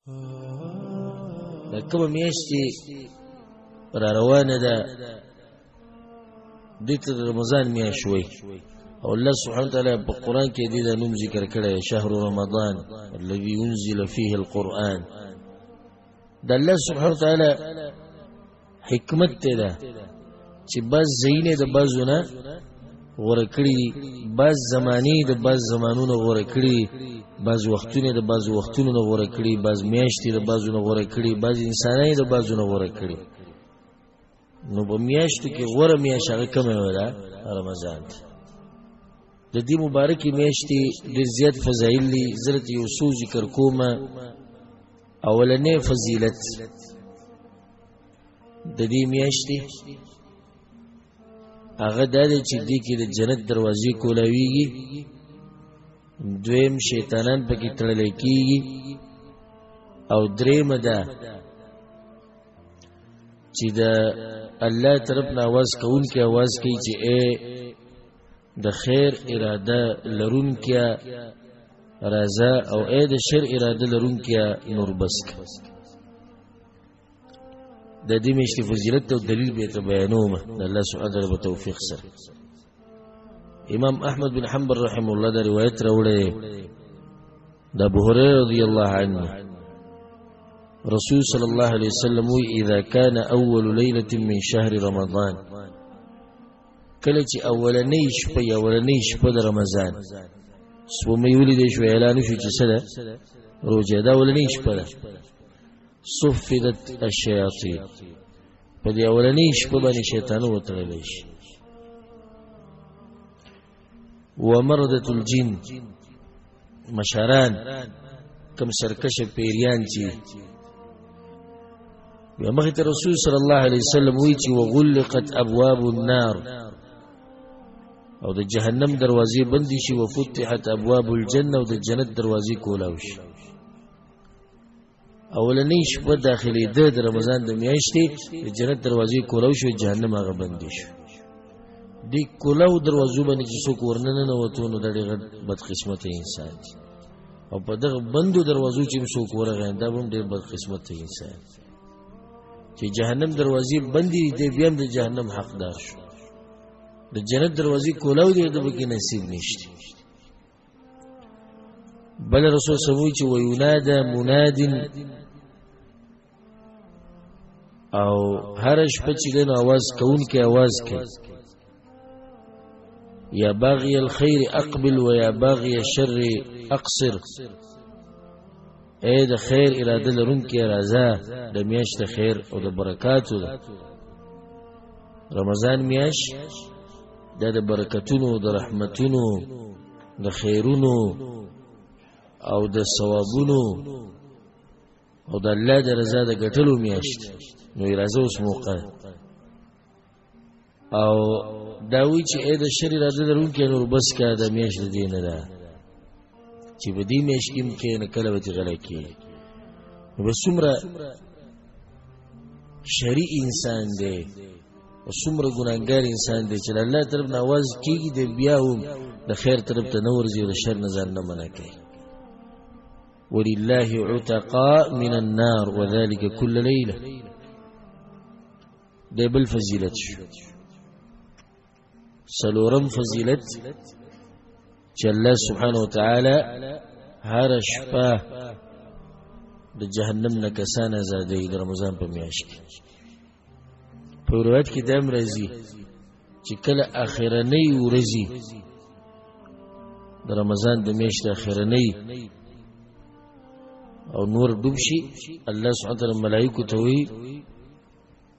دا کومه میاشت چې را روانه ده دې ته رمضان میاشت وایي او الله سبحانه وتعالى په قرآن کې دې دا نوم ذکر کړی شهر رمضان الذي ينزل فيه القرآن. دا الله سبحانه وتعالى حکمت ته ده چې بعض ځایونه د بعضو نه غوره کړي دي، بعض زمانې د بعض زمانونو غوره کړي، بعض وختونه د بعض وختونو نه غوره کړي، بعض میاشتې د بعضو نه غوره کړي، بعض انسانای د بعضو نه غوره کړي. نو په میاشتو کې غوره میاشت هغه کومه ده؟ رمضان دی. د دې مبارکې میاشتې ډېر زیات فضایل دي. زه درته یو څو ذکر کومه. اولنی فضیلت د دې میاشتې هغه دا دی چې دې کې د جنت دروازې کولاویږي، دویم شیطانان پکې تړلی کېږي، او دریمه ده چې د الله طرف نه آواز کوونکی آواز کوي چې اے د خیر اراده لرونکیا راځه او اے د شر اراده لرونکیا نور بسک. د دې میاشتې فضیلت او دلیل به ته بیانومه د الله سبحانه وتعالی په توفیق سره. امام احمد بن حنبل رحمه الله دا روایت راوړی د ابو هريره رضی الله عنه رسول صلی الله علیه وسلم وی اذا كان اول ليله من شهر رمضان، کله چې اولنۍ شپه یا اولنۍ شپه د رمضان سومې ولیدې شو اعلان شو چې څه ده روزه دا اولنۍ شپه ده، صفدت الشیاطین، په دې اولنۍ شپه باندې شیطان وتړلی شي. ومردة الجن، مشران کم سرکشه پیریان چې مخې ته رسول صلی الله علیه وسلم وی چې وغلقت ابواب النار، او د جهنم دروازې بندې شي، وفتحت ابواب الجنه، او د جنت دروازې کولاو شي. اولنۍ شپه داخلي د رمضان د میاشتې د جنت دروازې کولاو شو، جهنم هغه بندې شو. دې کولاو دروازو باندې چې څوک ورننه نوتو نو د ډېر بدقسمته انسان دی، او په دغه بندو دروازو چې څوک ورغی دا هم ډېر بدقسمته انسان چې جهنم دروازې بندې دي، بیا هم د جهنم حقدار شو. د جنت دروازې کولاو دی د بګي نصیب نشته. بل رسول سموي چې ویناده مناد، او هر شپه چې دنه आवाज کوونکی आवाज کوي یا باغی الخير اقبل و یا باغی الشر اقصر، اے د خیر اراده لرونکی راځه د میاشت خیر او د برکاتو ده. رمضان میاشت د برکتونو، د رحمتونو، د خیرونو او د ثوابونو او د الله د رضا د ګټلو میاشت. نو راځه اوس موقع او دا وی چې اې د شر اراده لرونکی نور بس کا د میاشت دی نه ده چې په دې میاشت کې نه کله وځي غلا کی. نو څومره شری انسان دی او څومره ګناګار انسان دی چې الله طرف نه आवाज کیږي د بیا هم د خیر طرف ته نور ځي او د شر نه ځان نه منع کوي. ولله عتقاء من النار وذلك كل ليله. دی بل فضیلت شو. سلورم فضیلت چې الله سبحانه وتعالى هر شپه د جهنم نه کسان آزادوي د رمضان په میاشت کې. په روایت کې دا راځي چې کله اخرنۍ ورځي د رمضان د میاشتې اخرنۍ او نور ډوب شي، الله سبحانه وتعالى ملائکو ته وایي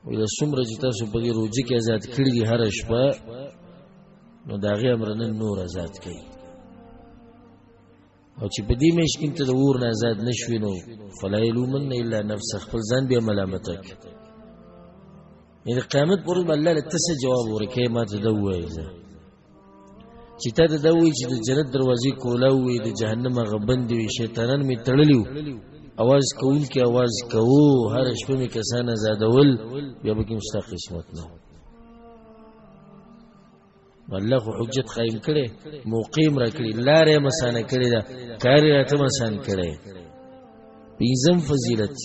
ویله څومره چې تاسو په دې روزه کې آزاد کړي دي هره شپه، نو د هغې امر نن نور آزاد کوي. او چې په دې میاشت کې ته د اور نه آزاد نه شوې نو فلا یلومن الا نفسه، خپل ځان بیا ملامته کړي. یعنې د قیامت پر ورځ به الله له ته څه جواب ورکوي؟ ما ته دا ووایي چې تا ته دا ووایي چې د جنت دروازې کولاو وي، د جهنم هغه بندې وي، شیطانان مې تړلي وو، आवाज کوونکی आवाज کوو، هر شپه مې کسان آزادول، بیا به کې مو ستا قسمت نه و. الله خو حجت قائم کړي، موقیم را کړي، لارې مسانه کړي، دا کار راته مسان کړي. پنځم فضیلت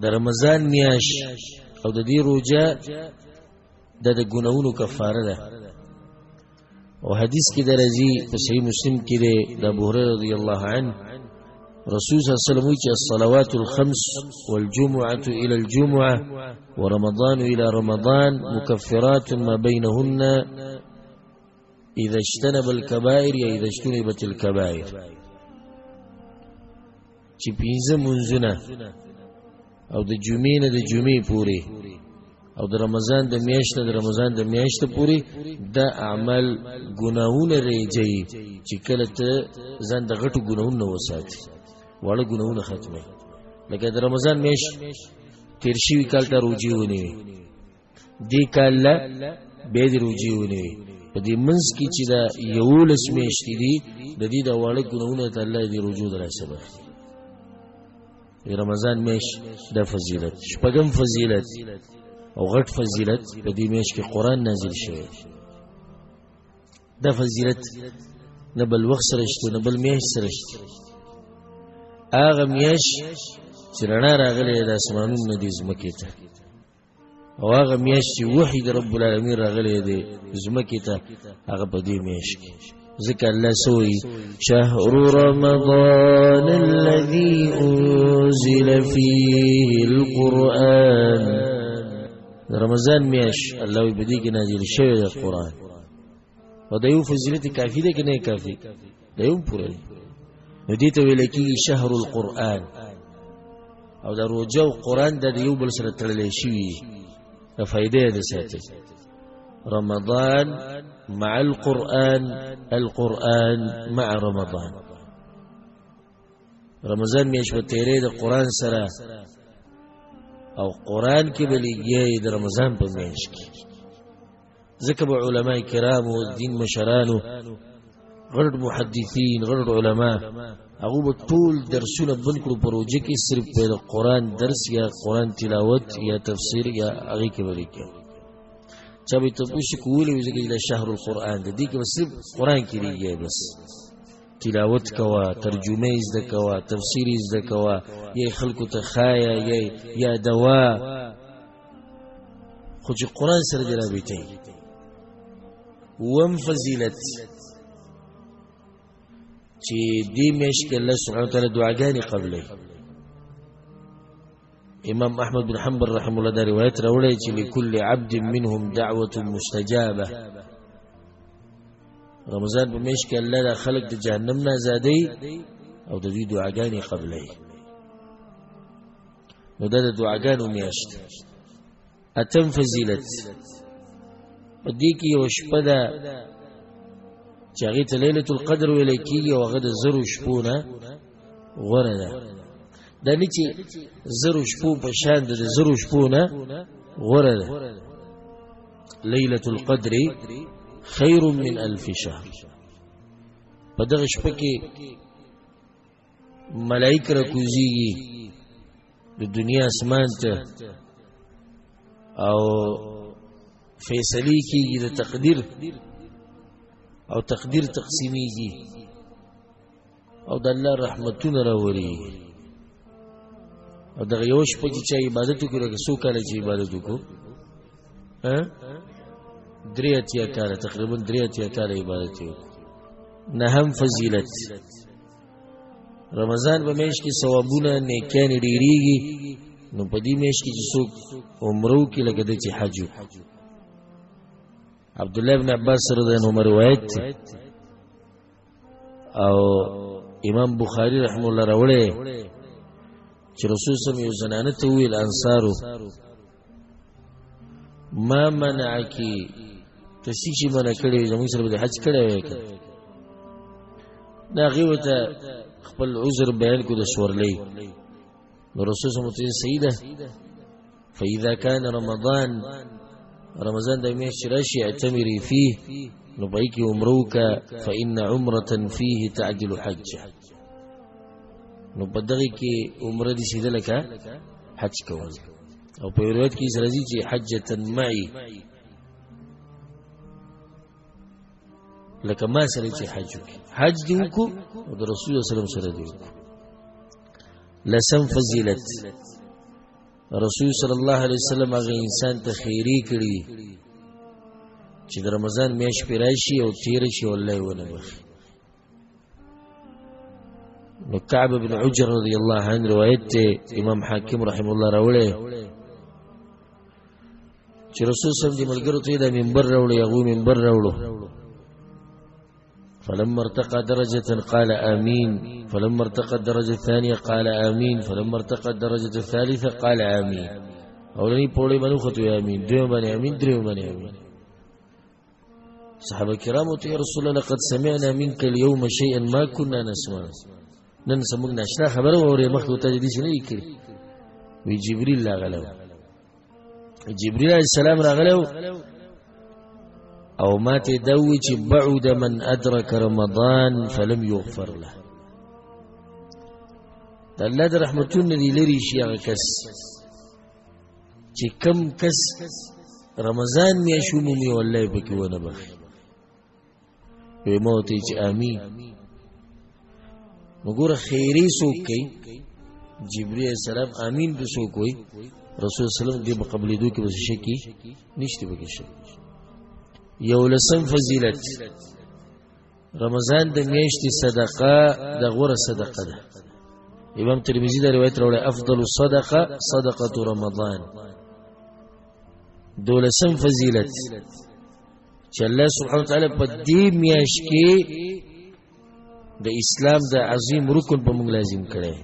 د رمضان میاش او د دې روزه د ګناہوں کفاره ده او حدیث کې درځي په صحیح مسلم کې ده د ابو هريره رضی الله عنه رسول صلی الله علیه وسلم چې الصلوات الخمس والجمعه الى الجمعه ورمضان الى رمضان مكفرات ما بينهن اذا اجتنب الكبائر یا اذا اجتنبت الكبائر چې پنځه منځونه او د جمعې نه د جمعې پورې او د رمضان د میاشتې د رمضان د میاشتې پورې د اعمال ګناهونه ریږي چې کله ته ځان د غټو ګناهونو وساتي واړه ګناهونه ختمه لکه د رمضان میاشت تیر شوي کال ته روجي ونیوي دې کال له بیا دې روجي ونیوي په دې منځ کې چې دا 11 میاشتې دي د دې د واړه ګناهونو ته الله دې رجوع درسبه رمضان میش د فضیلت شپږم فضیلت او غټ فضیلت په دې میش کې قران نازل شوی د فضیلت نه بل وخت سره شته نه بل میش سره شته هغه میش چې رڼا راغلی د اسمانونو د زمکې ته او هغه میش چې وحی د رب العالمین راغلی دی زمکې ته هغه په دې میش کې ذكر الله سوي شهر رمضان الذي أنزل فيه القرآن رمضان مياش الله يبديك نازل شوي القرآن وده يو فضيلتي كافي ده كنه كافي ده يوم پورا نديت ولكي شهر القرآن او ده روجو قرآن ده يو بلسل تللي شوي ده فايده ده ساتي رمضان مع القرآن القرآن مع رمضان رمضان میش په تیرې د قرآن سره او قرآن کې بلېږي د رمضان په میش کې ځکه به علماء کرام او دین مشرانو غړ محدثین غړ علما هغه به ټول درسونه بند کړو پروژه کې صرف په قرآن درس یا قرآن تلاوت یا تفسیر یا هغه کې بلېږي چابي تاسو کولی وځي د شهر القرآن د دې کې صرف قرآن کې لري بس تلاوت کوا ترجمه زده کوا تفسیر زده کوا یا خلکو ته خایا یا دوا خو چې قرآن سره دی رابطه وم فضیلت چې دې مېش کې الله سبحانه وتعالى دعاګانې قبلې امام احمد بن حنبل رحمه الله دا روایت راوړی چې لكل عبد منهم دعوه مستجابه رمضان په میاشت کې الله دا خلق د جهنم نه آزادوي او د دې دعاګانې قبلوي نو دا د دعاګانو میاشت اتم فضیلت په دې کې یو شپه ده چې هغې ته لیلة القدر ویلی کېږي او هغه د زرو شپو نه غوره ده دا نه چې زرو شپو په شان د زرو شپو نه غوره ده لیلة القدر خیر من 1000 شهر په دغه شپه کې ملائکه راکوزیږي د دنیا اسمان ته او فیصله کیږي د تقدیر او تقدیر تقسیمیږي او د الله رحمتونه راوري او دغه یو شپه چې عبادت وکړي لکه څو کاله چې عبادت وکړو دریاتیا کاله تقریبا دریاتیا کاله عبادت وکړو نهم فضیلت رمضان په میاشت کې ثوابونه نیکیانې ډېرېږي نو په دې میاشت کې چې څوک عمره وکړي لکه د چې حج وکړي عبدالله بن عباس رضی الله عنه روایت او امام بخاری رحمه الله راوړی چې رسول صلی الله علیه وسلم یو زنانه ته وویل انصارو ما منعکی ته څه شي منع کړی زموږ سره د حج کړی وی که دا هغې ورته خپل عذر بیان کړو د سورلۍ نو رسول صلی الله علیه وسلم صحیح ده فاذا كان رمضان د میاشت چې راشي اعتمري فيه نو په هغې کې عمره وکړه فإن عمرة فيه تعدل حجه نو په دغه کې عمره دي سیده لکه حج کول او په روایت کې راځي چې حجة معي لکه ما سره چې حج وکړي حج دې وکړو او د رسول الله صلی الله علیه وسلم سره دې وکړو لسم فضیلت رسول صلی الله علیه وسلم هغه انسان ته خیری کړی چې د رمضان میاشت پې راشي او تیر شي والله ونه بخي. نو کعب بن عجر رضی الله عنه روایت ته امام حاکم رحم الله راوړی چې رسول صلی الله علیه وسلم د ملګرو ته د منبر راوړی، هغه منبر راوړو. فلما ارتقى درجة قال آمين، فلما ارتقى الدرجة الثانية قال آمين، فلما ارتقى الدرجة الثالثة قال آمين. اولنی پوڑی منو خطو آمین، دویم بانی آمین، دریم بانی آمین. صحابه کرامو ته رسول الله لقد سمعنا منك اليوم شيئا ما كنا نسمع. نن سمون ناشنا خبر اورې مخکې ته دې نه کړی. وی جبريل راغلو، جبريل عليه السلام راغلو او ما ته دوی چې بعد من ادرك رمضان فلم يغفر له. د الله د رحمتونو دی لري شي هغه کس چې کم کس رمضان میاشو مومي والله پکې ونه بخي. وی موتی چې آمین. نګوره خیری څوک کوي؟ جبرئیل السلام آمین به څوک کوي؟ رسول صلی الله علیه وسلم دې په قبلېدو کې به شکی نشته پکې شک. یو لسم فضیلت رمضان د میاشتې صدقه د غوره صدقه ده. امام ترمذی دا روایت راوړی افضل الصدقه صدقه رمضان. دولسم فضیلت چې الله سبحانه وتعالی په دې میاشت کې د اسلام د عظیم رکن په موږ لازم کړی.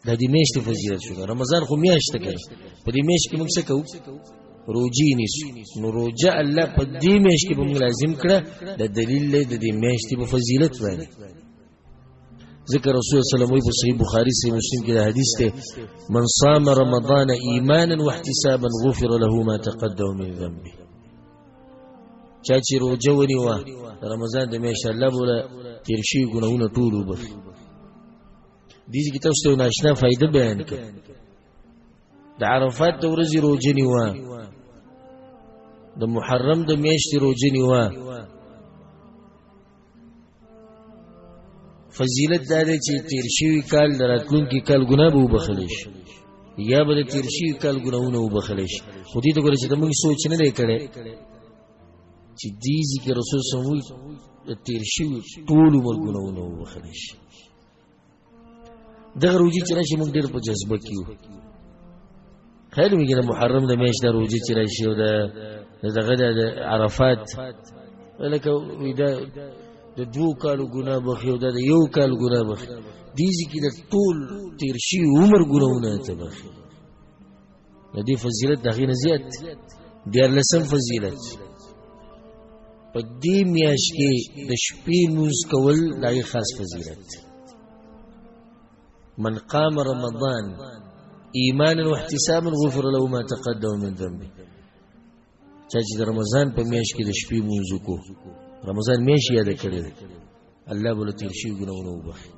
د دې میاشتې فضیلت شو. رمضان خو میاشت کوي، په دې میاشت کې موږ څه کوو؟ روجی نیسو. نو روجه الله په دې میاشت کې په موږ لازم کړه. د دلیل دی د دې میاشتې په فضیلت باندې. ذکر رسول صلی الله علیه وسلم په صحیح بخاری سے مسلم کې حدیث ته من صام رمضان ایمانا واحتسابا غفر له ما تقدم من ذنبه. چا چې روجه ونیوه رمضان د میاشتې الله بوله تیر شوي ګناهونه ټول وبخي. دې کې تاسو ته ناشنا فائدہ بیان کړه. د عرفات د ورځې روجه نیوه، د محرم د میاشتې روجه نیوه، فضیلت دا دی چې تیر شوي کال د راتلونکي کال ګناه به وبخلی شي، یا به د تیر شوي کال ګناهونه وبخلی شي. خو دې ته ګوره چې د موږ سوچ نه دی کړی چې دې ذکر رسول صلی الله علیه وسلم د تیر شوي ټول عمر ګناهونه وبخلی شي. دغه روجې چې راشي موږ ډېر په جذبه کې یو. خیال مې کې د محرم د میاشت د روجې چې راشي او دغه د عرفات لکه د 2 کالو ګناه بخي او د 1 کال ګناه بخي. دې ځکه د ټول تیر شوي عمر ګناهونه ته بخي. د دې فضیلت د هغې نه زیات. دیارلسم فضیلت په دې میاشت کې د شپې لمونځ کول د هغې خاص فضیلت. من قام رمضان ایمانا واحتسابا غفر له ما تقدم من ذنبه. چا چې د رمضان په میاشت کې د شپې لمونځ وکړو، رمضان میاشت یاده کړې ده، الله به له تېر شوي ګناهونه وبخي.